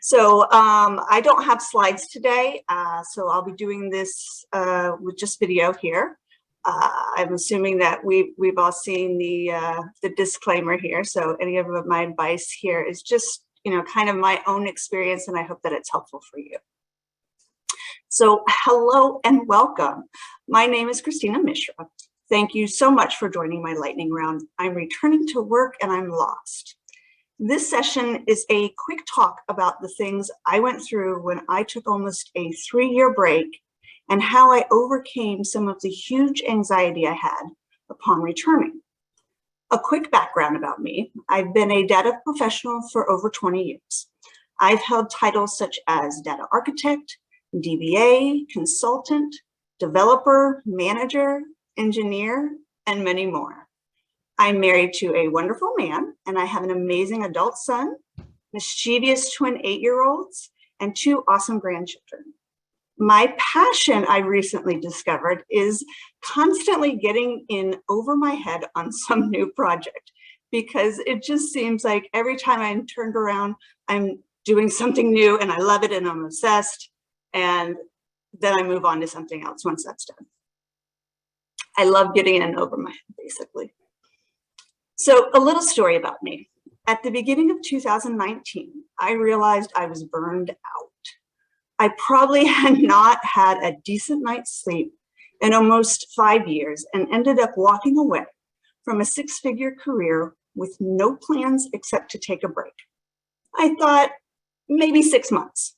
So I don't have slides today, so I'll be doing this with just video here. I'm assuming that we've all seen the disclaimer here. So any of my advice here is just, kind of my own experience, and I hope that it's helpful for you. So hello and welcome. My name is Kristina Mishra. Thank you so much for joining my lightning round. I'm returning to work and I'm lost. This session is a quick talk about the things I went through when I took almost a 3-year break and how I overcame some of the huge anxiety I had upon returning. A quick background about me: I've been a data professional for over 20 years. I've held titles such as data architect, DBA, consultant, developer, manager, engineer, and many more. I'm married to a wonderful man, and I have an amazing adult son, mischievous twin 8-year-olds, and 2 awesome grandchildren. My passion, I recently discovered, is constantly getting in over my head on some new project, because it just seems like every time I'm turned around, I'm doing something new and I love it and I'm obsessed, and then I move on to something else once that's done. I love getting in over my head, basically. So a little story about me. At the beginning of 2019, I realized I was burned out. I probably had not had a decent night's sleep in almost 5 years and ended up walking away from a 6-figure career with no plans except to take a break. I thought maybe 6 months.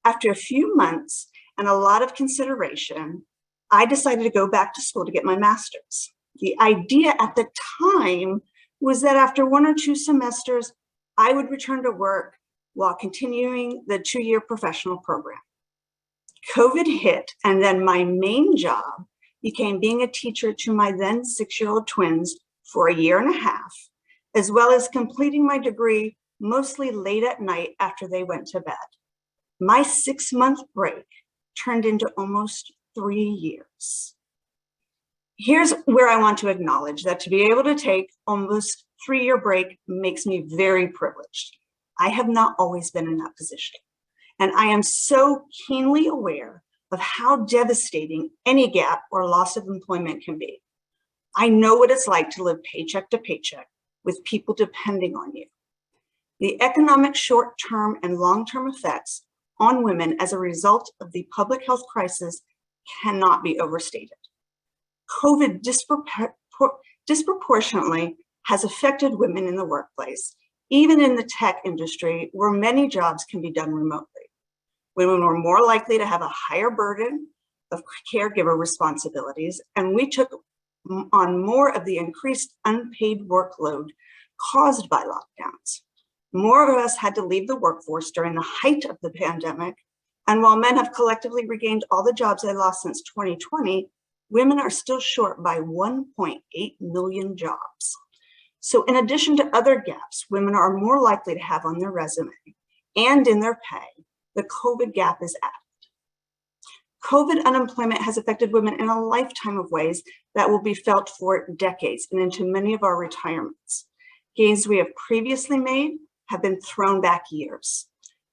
After a few months and a lot of consideration, I decided to go back to school to get my master's. The idea at the time was that after 1 or 2 semesters, I would return to work while continuing the 2-year professional program. COVID hit, and then my main job became being a teacher to my then 6-year-old twins for a 1.5 years, as well as completing my degree mostly late at night after they went to bed. My 6-month break turned into almost 3 years. Here's where I want to acknowledge that to be able to take almost 3-year break makes me very privileged. I have not always been in that position, and I am so keenly aware of how devastating any gap or loss of employment can be. I know what it's like to live paycheck to paycheck with people depending on you. The economic short-term and long-term effects on women as a result of the public health crisis cannot be overstated. COVID disproportionately has affected women in the workplace, even in the tech industry where many jobs can be done remotely. Women were more likely to have a higher burden of caregiver responsibilities, and we took on more of the increased unpaid workload caused by lockdowns. More of us had to leave the workforce during the height of the pandemic, and while men have collectively regained all the jobs they lost since 2020, women are still short by 1.8 million jobs. So in addition to other gaps women are more likely to have on their resume and in their pay, the COVID gap is added. COVID unemployment has affected women in a lifetime of ways that will be felt for decades and into many of our retirements. Gains we have previously made have been thrown back years.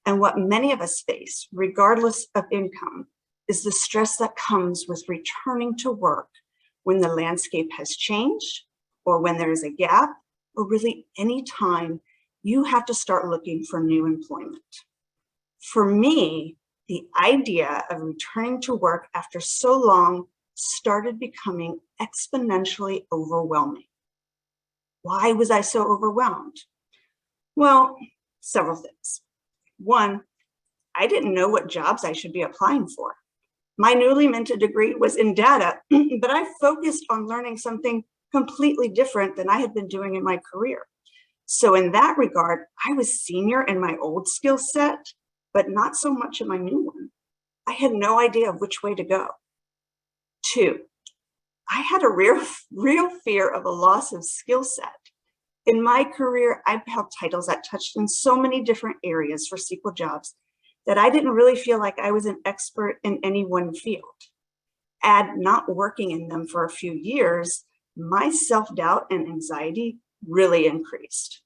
And what many of us face, regardless of income, is the stress that comes with returning to work when the landscape has changed, or when there is a gap, or really any time you have to start looking for new employment. For me, the idea of returning to work after so long started becoming exponentially overwhelming. Why was I so overwhelmed? Well, several things. One, I didn't know what jobs I should be applying for. My newly minted degree was in data, but I focused on learning something completely different than I had been doing in my career. So in that regard, I was senior in my old skill set, but not so much in my new one. I had no idea of which way to go. 2, I had a real fear of a loss of skill set. In my career, I've held titles that touched in so many different areas for SQL jobs that I didn't really feel like I was an expert in any one field. Add not working in them for a few years, my self-doubt and anxiety really increased.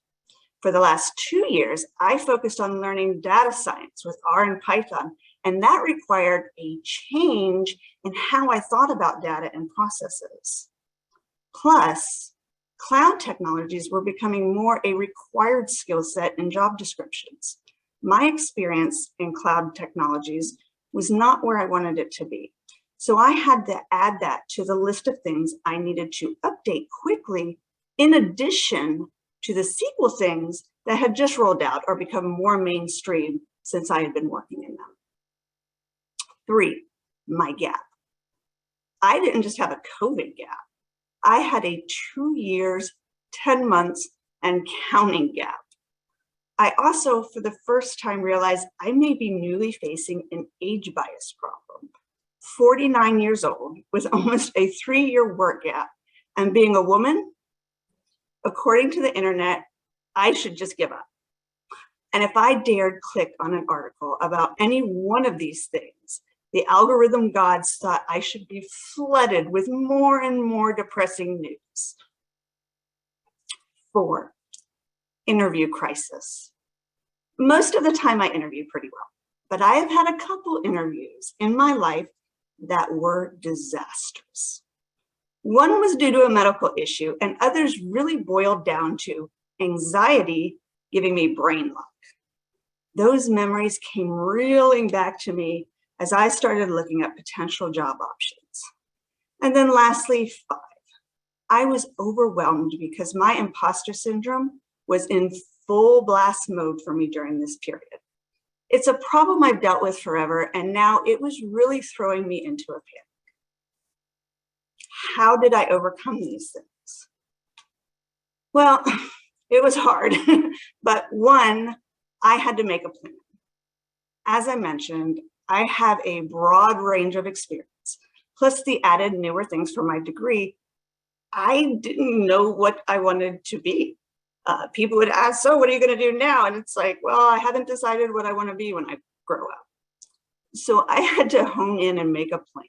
For the last 2 years, I focused on learning data science with R and Python, and that required a change in how I thought about data and processes. Plus, cloud technologies were becoming more a required skill set in job descriptions. My experience in cloud technologies was not where I wanted it to be. So I had to add that to the list of things I needed to update quickly, in addition to the SQL things that had just rolled out or become more mainstream since I had been working in them. 3, my gap. I didn't just have a COVID gap. I had a 2 years, 10 months, and counting gap. I also, for the first time, realized I may be newly facing an age bias problem. 49 years old with almost a 3-year work gap, and being a woman, according to the internet, I should just give up. And if I dared click on an article about any one of these things, the algorithm gods thought I should be flooded with more and more depressing news. 4, interview crisis. Most of the time I interview pretty well, but I have had a couple interviews in my life that were disastrous. One was due to a medical issue, and others really boiled down to anxiety giving me brain lock. Those memories came reeling back to me as I started looking at potential job options. And then lastly, 5, I was overwhelmed because my imposter syndrome was in full blast mode for me during this period. It's a problem I've dealt with forever, and now it was really throwing me into a panic. How did I overcome these things? Well, it was hard, but 1, I had to make a plan. As I mentioned, I have a broad range of experience, plus the added newer things from my degree. I didn't know what I wanted to be. People would ask, so what are you going to do now? And it's like, well, I haven't decided what I want to be when I grow up. So I had to hone in and make a plan,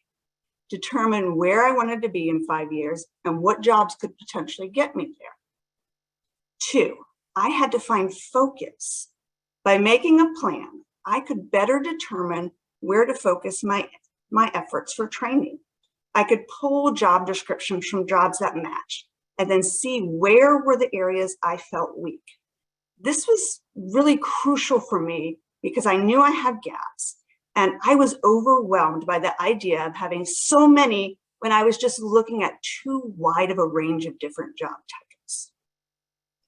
determine where I wanted to be in 5 years and what jobs could potentially get me there. 2, I had to find focus. By making a plan, I could better determine where to focus my efforts for training. I could pull job descriptions from jobs that matched and then see where were the areas I felt weak. This was really crucial for me because I knew I had gaps, and I was overwhelmed by the idea of having so many when I was just looking at too wide of a range of different job titles.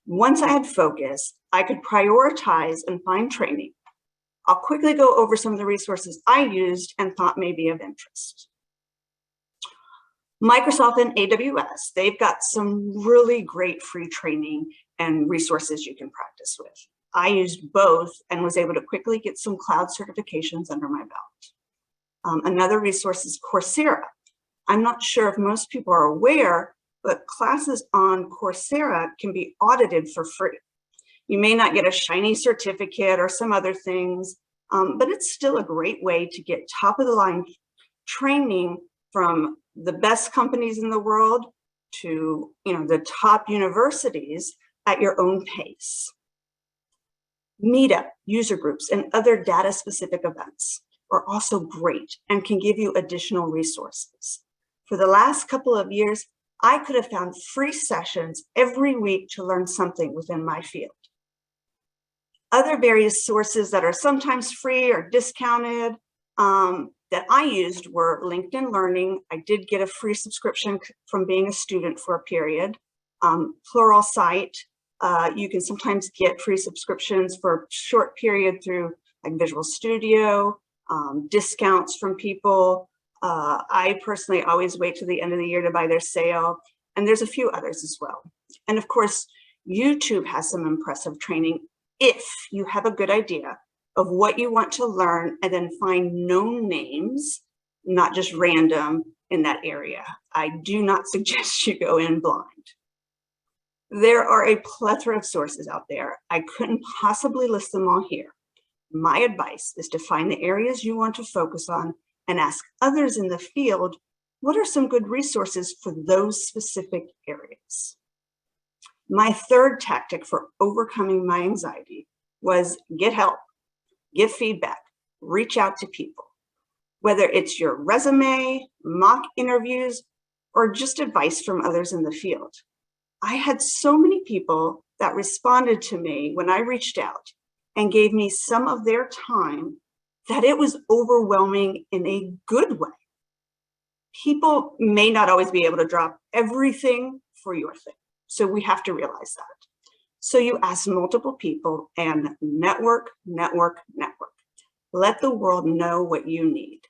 Once I had focus, I could prioritize and find training. I'll quickly go over some of the resources I used and thought may be of interest. Microsoft and AWS, they've got some really great free training and resources you can practice with. I used both and was able to quickly get some cloud certifications under my belt. Another resource is Coursera. I'm not sure if most people are aware, but classes on Coursera can be audited for free. You may not get a shiny certificate or some other things, but it's still a great way to get top of the line training from the best companies in the world to the top universities at your own pace. Meetup, user groups, and other data-specific events are also great and can give you additional resources. For the last couple of years, I could have found free sessions every week to learn something within my field. Other various sources that are sometimes free or discounted that I used were LinkedIn Learning. I did get a free subscription from being a student for a period. Pluralsight, you can sometimes get free subscriptions for a short period through like Visual Studio, discounts from people. I personally always wait till the end of the year to buy their sale. And there's a few others as well. And of course, YouTube has some impressive training if you have a good idea of what you want to learn and then find known names, not just random in that area. I do not suggest you go in blind. There are a plethora of sources out there. I couldn't possibly list them all here. My advice is to find the areas you want to focus on and ask others in the field, what are some good resources for those specific areas? My third tactic for overcoming my anxiety was get help, give feedback, reach out to people. Whether it's your resume, mock interviews, or just advice from others in the field. I had so many people that responded to me when I reached out and gave me some of their time that it was overwhelming in a good way. People may not always be able to drop everything for your thing, so we have to realize that. So you ask multiple people and network, network, network. Let the world know what you need.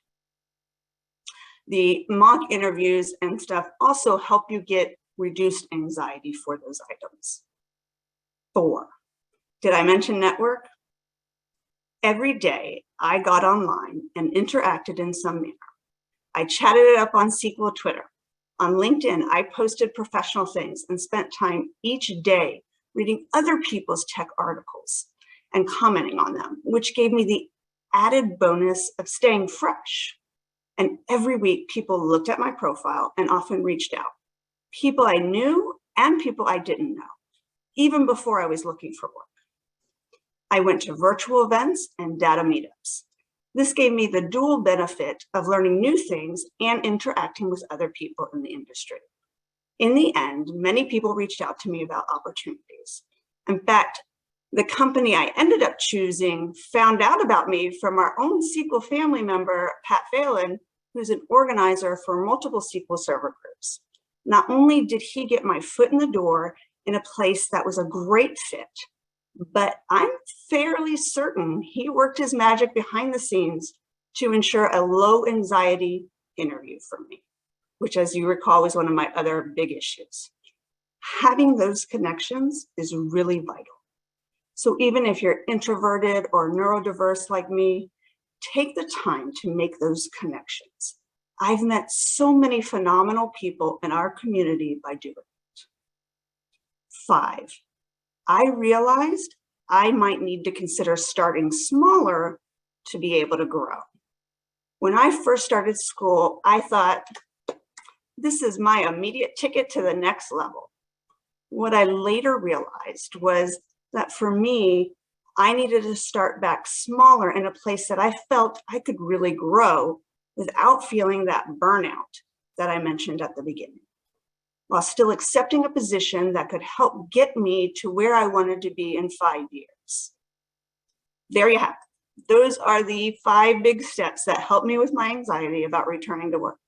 The mock interviews and stuff also help you get reduced anxiety for those items. 4, did I mention network? Every day I got online and interacted in some manner. I chatted it up on SQL Twitter. On LinkedIn, I posted professional things and spent time each day reading other people's tech articles and commenting on them, which gave me the added bonus of staying fresh. And every week, people looked at my profile and often reached out. People I knew and people I didn't know, even before I was looking for work. I went to virtual events and data meetups. This gave me the dual benefit of learning new things and interacting with other people in the industry. In the end, many people reached out to me about opportunities. In fact, the company I ended up choosing found out about me from our own SQL family member, Pat Phelan, who's an organizer for multiple SQL Server groups. Not only did he get my foot in the door in a place that was a great fit, but I'm fairly certain he worked his magic behind the scenes to ensure a low anxiety interview for me, which, as you recall, was one of my other big issues. Having those connections is really vital. So even if you're introverted or neurodiverse like me, take the time to make those connections. I've met so many phenomenal people in our community by doing it. 5, I realized I might need to consider starting smaller to be able to grow. When I first started school, I thought, this is my immediate ticket to the next level. What I later realized was that for me, I needed to start back smaller in a place that I felt I could really grow without feeling that burnout that I mentioned at the beginning, while still accepting a position that could help get me to where I wanted to be in 5 years. There you have it. Those are the 5 big steps that helped me with my anxiety about returning to work.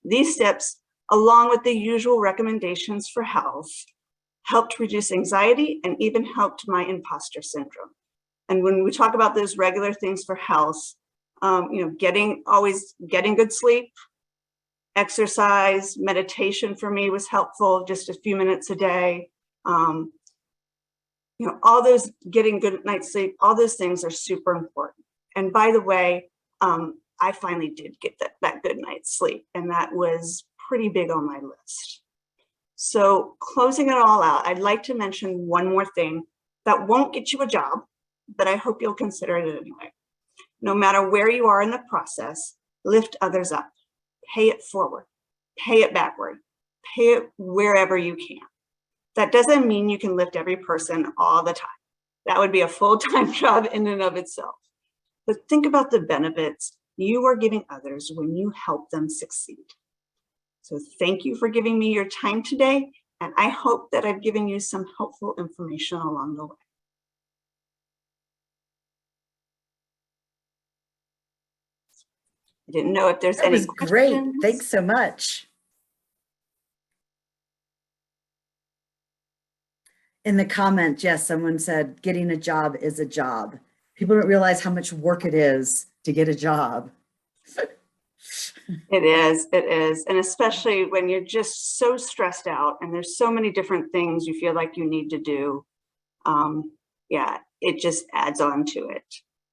These steps, along with the usual recommendations for health, helped reduce anxiety and even helped my imposter syndrome. And when we talk about those regular things for health, always getting good sleep, exercise, meditation for me was helpful, just a few minutes a day. All those, getting good night's sleep, all those things are super important. And by the way, I finally did get that good night's sleep, and that was pretty big on my list. So closing it all out, I'd like to mention one more thing that won't get you a job, but I hope you'll consider it anyway. No matter where you are in the process, lift others up, pay it forward, pay it backward, pay it wherever you can. That doesn't mean you can lift every person all the time. That would be a full-time job in and of itself. But think about the benefits you are giving others when you help them succeed. So thank you for giving me your time today, and I hope that I've given you some helpful information along the way. I didn't know if there's any questions. That was great. Thanks so much. In the comments, yes, someone said getting a job is a job. People don't realize how much work it is to get a job. It is. And especially when you're just so stressed out and there's so many different things you feel like you need to do. It just adds on to it.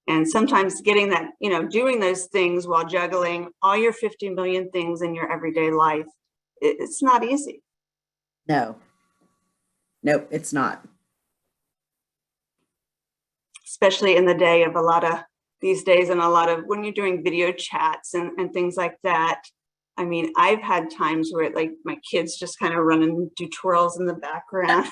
And sometimes getting that, doing those things while juggling all your 50 million things in your everyday life, it's not easy. No, it's not. Especially in the day of these days and a lot of when you're doing video chats and things like that. I mean, I've had times where like my kids just kind of run and do twirls in the background.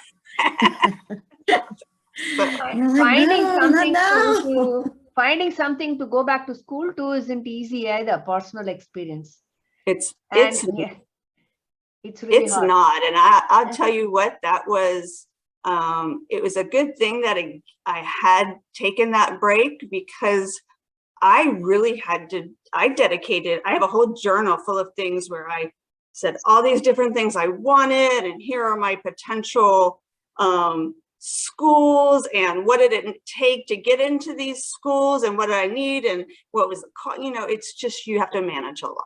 But You're like, Finding no, something no. finding something to go back to school to isn't easy either. Personal experience, it's and it's yeah, it's really it's hard. not. And I'll tell you what, that was it was a good thing that I had taken that break, because I really had to, I have a whole journal full of things where I said all these different things I wanted, and here are my potential schools, and what did it take to get into these schools, and what did I need, and what was the cost. You know, it's just, you have to manage a lot.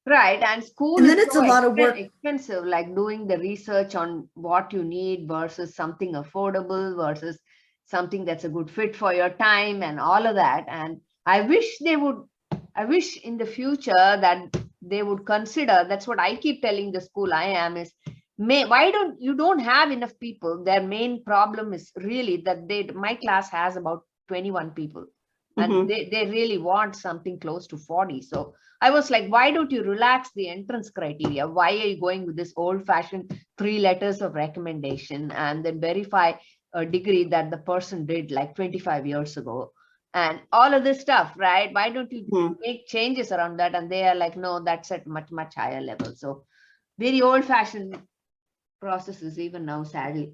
Right, and school And then is it's so a lot of work. expensive, like doing the research on what you need versus something affordable versus something that's a good fit for your time and all of that. And I wish in the future that they would consider, that's what I keep telling the school I am is, why don't have enough people? Their main problem is really that my class has about 21 people, and they really want something close to 40. So I was like, why don't you relax the entrance criteria? Why are you going with this old-fashioned 3 letters of recommendation and then verify a degree that the person did like 25 years ago and all of this stuff, right? Why don't you make changes around that? And they are like, no, that's at much, much higher level. So very old-fashioned processes even now, sadly.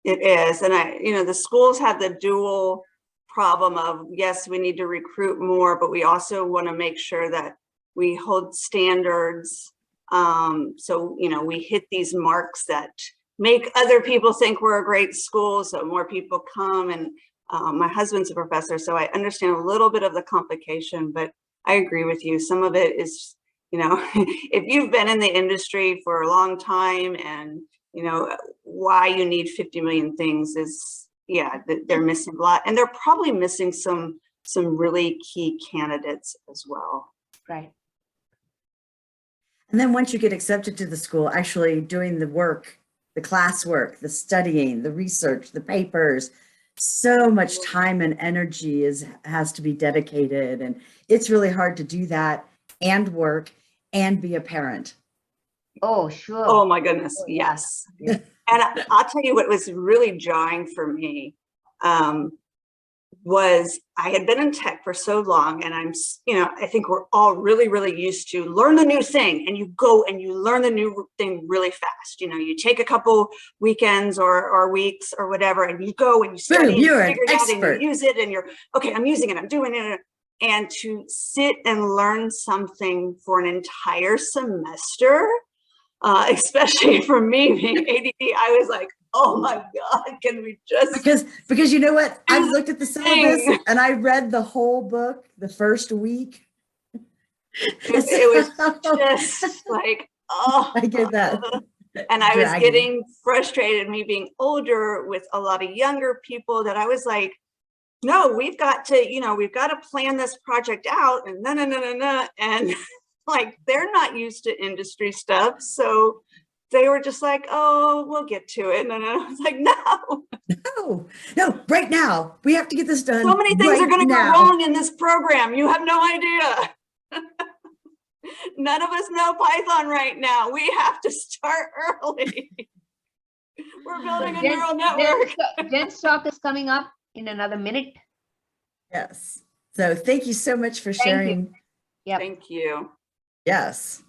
It is. And the schools have the dual problem of, yes, we need to recruit more, but we also want to make sure that we hold standards. So, we hit these marks that make other people think we're a great school, so more people come. And my husband's a professor, so I understand a little bit of the complication, but I agree with you. Some of it is, if you've been in the industry for a long time, and why you need 50 million things is, yeah, they're missing a lot, and they're probably missing some really key candidates as well. Right. And then once you get accepted to the school, actually doing the work, the classwork, the studying, the research, the papers, so much time and energy has to be dedicated. And it's really hard to do that and work and be a parent. Oh, sure. Oh my goodness. Yes. Yeah. And I'll tell you what was really jarring for me was I had been in tech for so long, and I think we're all really, really used to learn the new thing, and you go and you learn the new thing really fast. You take a couple weekends or weeks or whatever, and you go and you study, and you figure it out, and you use it, and you're, okay, I'm using it, I'm doing it. And to sit and learn something for an entire semester, especially for me being ADD, I was like, oh my God, can we just... Because you know what? I've looked at the syllabus and I read the whole book the first week. It was just like, oh. I get that. And I was getting frustrated, me being older, with a lot of younger people, that I was like, no, we've got to plan this project out, and no. And like, they're not used to industry stuff. So they were just like, oh, we'll get to it. And I was like, no, right now. We have to get this done. So many things are going to go wrong in this program. You have no idea. None of us know Python right now. We have to start early. We're building a neural network. Jen's talk is coming up in another minute. Yes. So thank you so much for sharing. Yeah. Thank you. Yes.